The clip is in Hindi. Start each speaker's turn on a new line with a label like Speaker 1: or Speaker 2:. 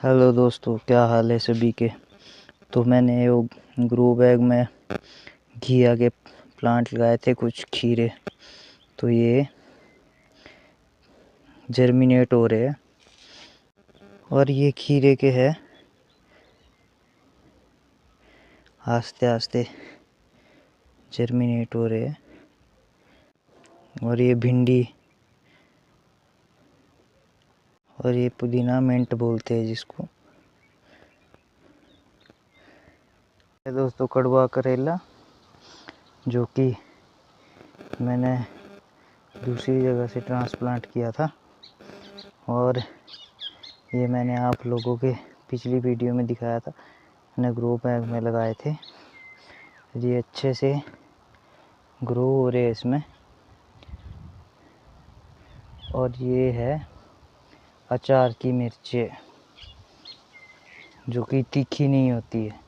Speaker 1: हेलो दोस्तों, क्या हाल है सभी के। तो मैंने वो ग्रो बैग में घिया के प्लांट लगाए थे, कुछ खीरे। तो ये जर्मिनेट हो रहे हैं और ये खीरे के है, आस्ते आस्ते जर्मिनेट हो रहे हैं। और ये भिंडी और ये पुदीना, मिंट बोलते हैं जिसको। दोस्तों, कड़वा करेला जो कि मैंने दूसरी जगह से ट्रांसप्लांट किया था, और ये मैंने आप लोगों के पिछली वीडियो में दिखाया था। मैंने ग्रो बैग में लगाए थे। ये अच्छे से ग्रो हो रहे हैं इसमें। और ये है अचार की मिर्चें, जो कि तीखी नहीं होती है।